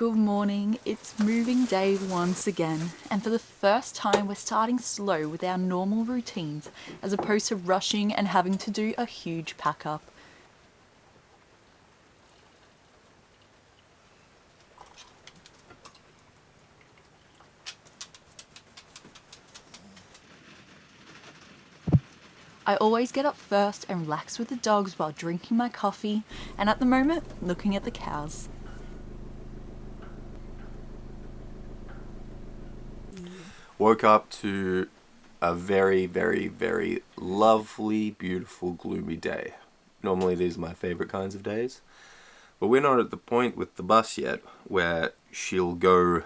Good morning, it's moving day once again, and for the first time we're starting slow with our normal routines as opposed to rushing and having to do a huge pack up. I always get up first and relax with the dogs while drinking my coffee, and at the moment, looking at the cows. Woke up to a very, very, very lovely, beautiful, gloomy day. Normally these are my favourite kinds of days. But we're not at the point with the bus yet where she'll go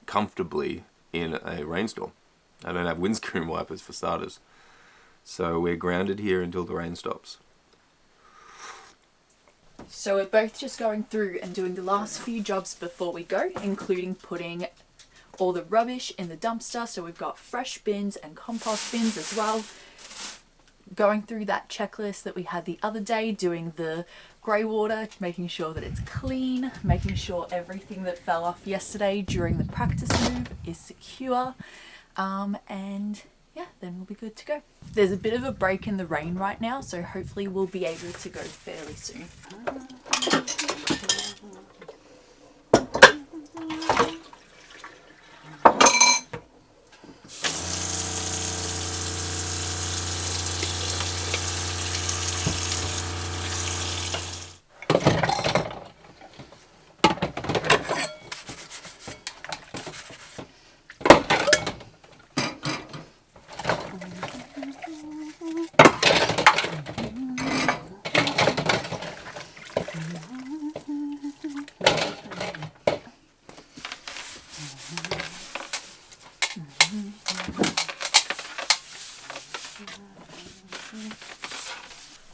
comfortably in a rainstorm. I don't have windscreen wipers for starters. So we're grounded here until the rain stops. So we're both just going through and doing the last few jobs before we go, including putting all the rubbish in the dumpster. So we've got fresh bins and compost bins as well. Going through that checklist that we had the other day, doing the grey water, making sure that it's clean, making sure everything that fell off yesterday during the practice move is secure, and yeah, then we'll be good to go. There's a bit of a break in the rain right now, so hopefully we'll be able to go fairly soon.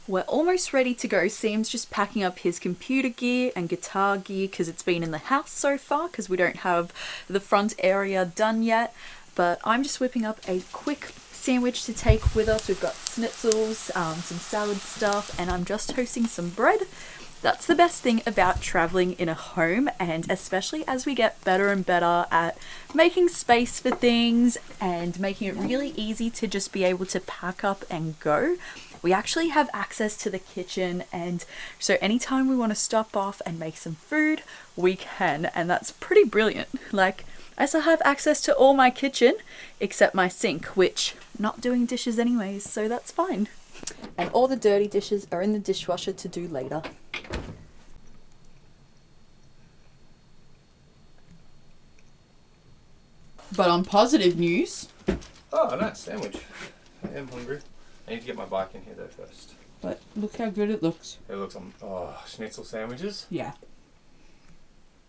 We're almost ready to go. Sam's just packing up his computer gear and guitar gear because it's been in the house so far because we don't have the front area done yet. But I'm just whipping up a quick sandwich to take with us. We've got schnitzels, some salad stuff, and I'm just toasting some bread. That's the best thing about traveling in a home, and especially as we get better and better at making space for things and making it really easy to just be able to pack up and go. We actually have access to the kitchen, and so anytime we want to stop off and make some food, we can, and that's pretty brilliant. Like, I still have access to all my kitchen except my sink, which I'm not doing dishes anyways, so that's fine. And all the dirty dishes are in the dishwasher to do later. But on positive news... Oh, nice sandwich. I am hungry. I need to get my bike in here though first. But look how good it looks. It looks schnitzel sandwiches. Yeah.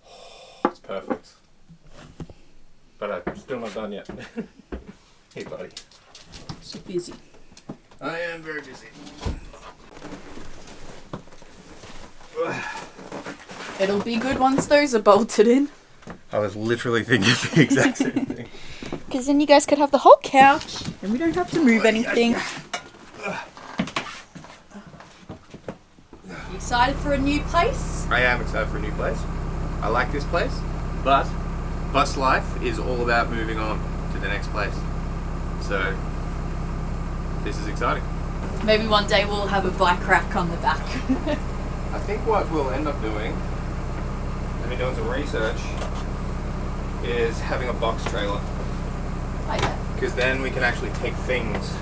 Oh, it's perfect. But I'm still not done yet. Hey buddy. So busy. I am very busy. It'll be good once those are bolted in. I was literally thinking the exact same thing. Because then you guys could have the whole couch and we don't have to move anything. You excited for a new place? I am excited for a new place. I like this place, but bus life is all about moving on to the next place. So this is exciting. Maybe one day we'll have a bike rack on the back. I think what we'll end up doing, I've been doing some research, is having a box trailer. Because then we can actually take things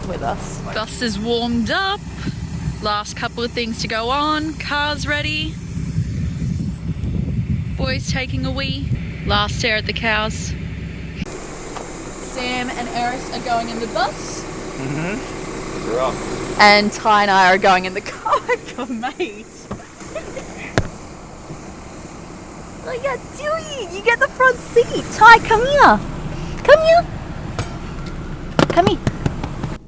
with us. Bus is warmed up. Last couple of things to go on. Car's ready. Boys taking a wee. Last stare at the cows. Sam and Eris are going in the bus. Mm-hmm. We're off. And Ty and I are going in the car. God, mate. What are you doing? You get the front seat. Ty, come here. Come here. Come here.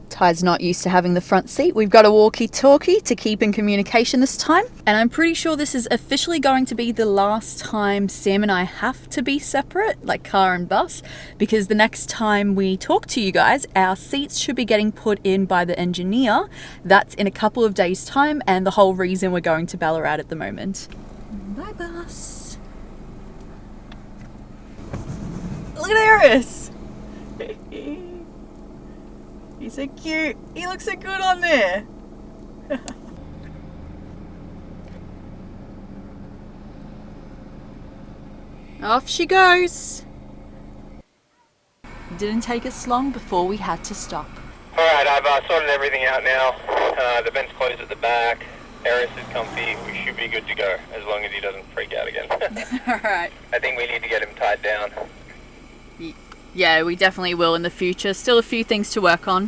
Ty's not used to having the front seat. We've got a walkie-talkie to keep in communication this time. And I'm pretty sure this is officially going to be the last time Sam and I have to be separate, like car and bus, because the next time we talk to you guys, our seats should be getting put in by the engineer. That's in a couple of days' time, and the whole reason we're going to Ballarat at the moment. Bye, bus. look at Eris. He's so cute. He looks so good on there. Off she goes. Didn't take us long before we had to stop. Alright, I've sorted everything out now. The vent's closed at the back. Eris is comfy. We should be good to go, as long as he doesn't freak out again. Alright. I think we need to get him tied down. Yeah, we definitely will in the future. Still a few things to work on.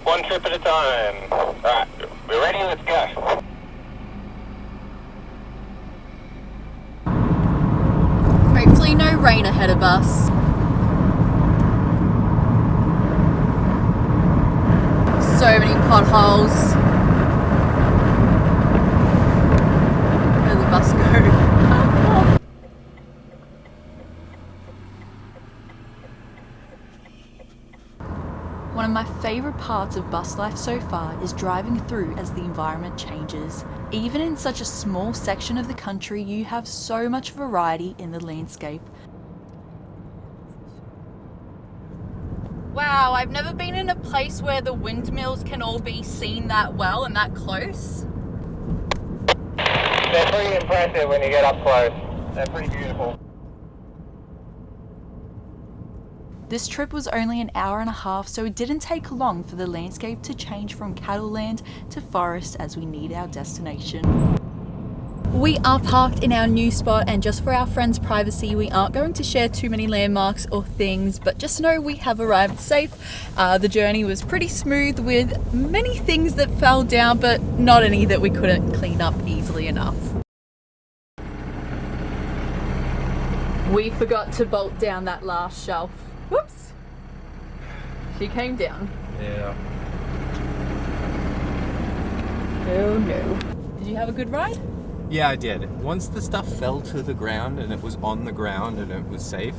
One trip at a time. Alright, we're ready, let's go. Hopefully no rain ahead of us. So many potholes. Where did the bus go? One of my favourite parts of bus life so far is driving through as the environment changes. Even in such a small section of the country, you have so much variety in the landscape. Wow, I've never been in a place where the windmills can all be seen that well and that close. They're pretty impressive when you get up close. They're pretty beautiful. This trip was only an hour and a half, so it didn't take long for the landscape to change from cattle land to forest as we neared our destination. We are parked in our new spot, and just for our friends' privacy, we aren't going to share too many landmarks or things, but just know we have arrived safe. The journey was pretty smooth with many things that fell down, but not any that we couldn't clean up easily enough. We forgot to bolt down that last shelf. Whoops! She came down. Yeah. Oh no. Did you have a good ride? Yeah, I did. Once the stuff fell to the ground and it was on the ground and it was safe,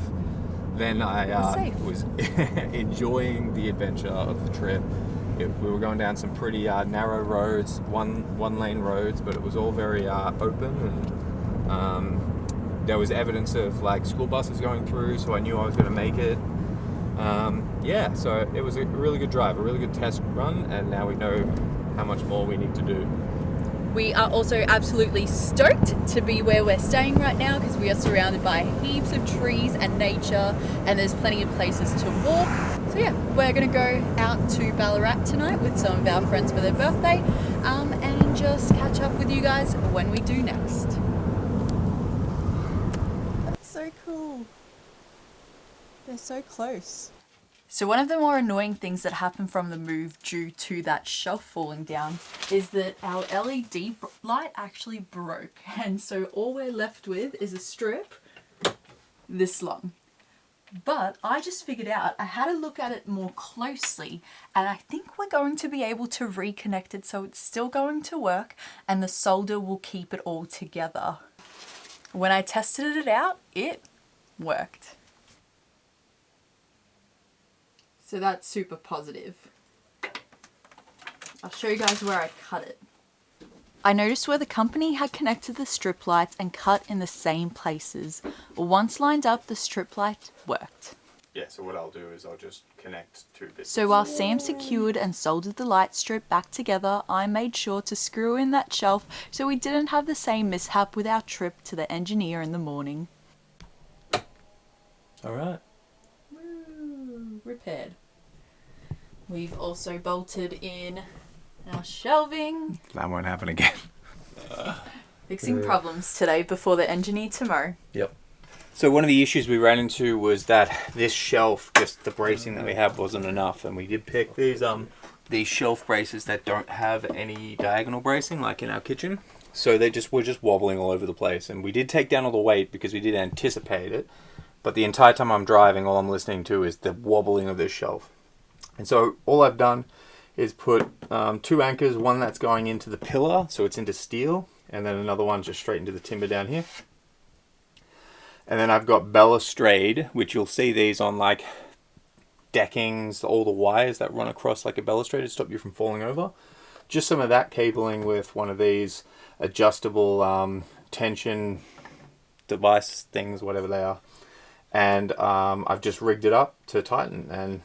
then I was enjoying the adventure of the trip. We were going down some pretty narrow roads, one lane roads, but it was all very open, and there was evidence of like school buses going through, so I knew I was going to make it. Yeah, so it was a really good drive, a really good test run, and now we know how much more we need to do. We are also absolutely stoked to be where we're staying right now because we are surrounded by heaps of trees and nature, and there's plenty of places to walk. So yeah, we're going to go out to Ballarat tonight with some of our friends for their birthday, and just catch up with you guys when we do next. That's so cool. They're so close. So one of the more annoying things that happened from the move due to that shelf falling down is that our LED light actually broke. And so all we're left with is a strip this long. But I just figured out, I had a look at it more closely, and I think we're going to be able to reconnect it so it's still going to work and the solder will keep it all together. When I tested it out, it worked. So that's super positive. I'll show you guys where I cut it. I noticed where the company had connected the strip lights and cut in the same places. Once lined up, the strip light worked. Yeah, so what I'll do is I'll just connect two bits. So while Sam secured and soldered the light strip back together, I made sure to screw in that shelf so we didn't have the same mishap with our trip to the engineer in the morning. Alright. Repaired. We've also bolted in our shelving. That won't happen again. Fixing problems today before the engineer tomorrow. Yep. So one of the issues we ran into was that this shelf, just the bracing that we had wasn't enough, and we did pick these shelf braces that don't have any diagonal bracing like in our kitchen. So were just wobbling all over the place, and we did take down all the weight because we did anticipate it. But the entire time I'm driving, all I'm listening to is the wobbling of this shelf. And so all I've done is put two anchors, one that's going into the pillar, so it's into steel, and then another one just straight into the timber down here. And then I've got balustrade, which you'll see these on like deckings, all the wires that run across like a balustrade to stop you from falling over. Just some of that cabling with one of these adjustable tension device things, whatever they are. and I've just rigged it up to tighten, and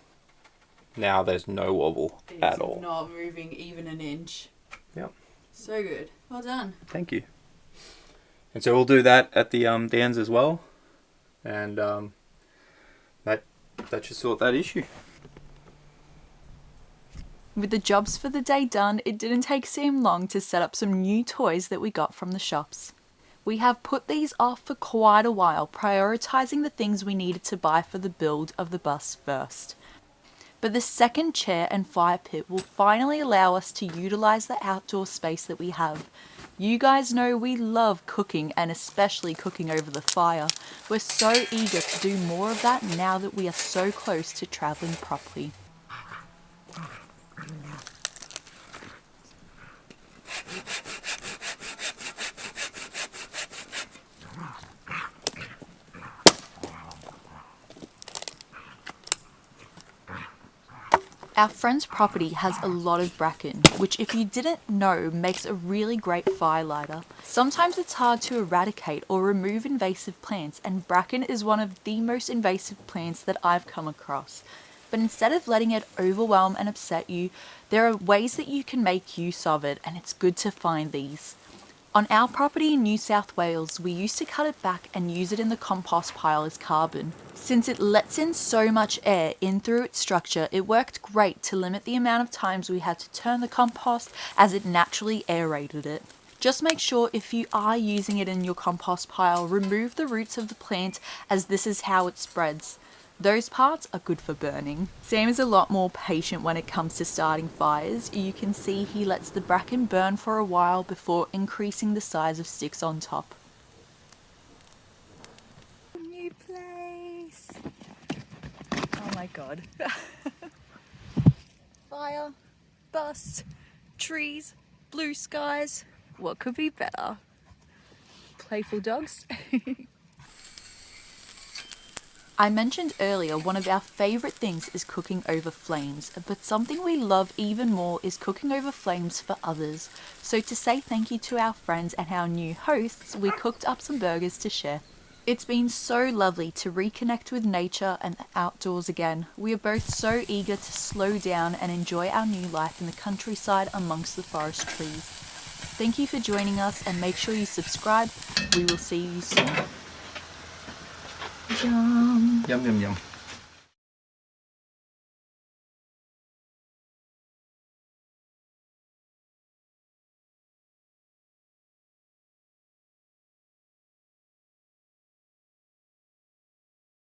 now there's no wobble at all. It's not moving even an inch. Yep. So good. Well done. Thank you. And so we'll do that at the ends as well, and that should sort that issue. With the jobs for the day done, it didn't take Sam long to set up some new toys that we got from the shops. We have put these off for quite a while, prioritising the things we needed to buy for the build of the bus first. But the second chair and fire pit will finally allow us to utilise the outdoor space that we have. You guys know we love cooking, and especially cooking over the fire. We're so eager to do more of that now that we are so close to travelling properly. Our friend's property has a lot of bracken, which if you didn't know makes a really great fire lighter. Sometimes it's hard to eradicate or remove invasive plants, and bracken is one of the most invasive plants that I've come across. But instead of letting it overwhelm and upset you, there are ways that you can make use of it, and it's good to find these. On our property in New South Wales, we used to cut it back and use it in the compost pile as carbon. Since it lets in so much air in through its structure, it worked great to limit the amount of times we had to turn the compost, as it naturally aerated it. Just make sure if you are using it in your compost pile, remove the roots of the plant, as this is how it spreads. Those parts are good for burning. Sam is a lot more patient when it comes to starting fires. You can see he lets the bracken burn for a while before increasing the size of sticks on top. New place! Oh my god. Fire, bus, trees, blue skies. What could be better? Playful dogs. I mentioned earlier one of our favourite things is cooking over flames, but something we love even more is cooking over flames for others. So to say thank you to our friends and our new hosts, we cooked up some burgers to share. It's been so lovely to reconnect with nature and the outdoors again. We are both so eager to slow down and enjoy our new life in the countryside amongst the forest trees. Thank you for joining us, and make sure you subscribe. We will see you soon. Yum. Yum, yum, yum.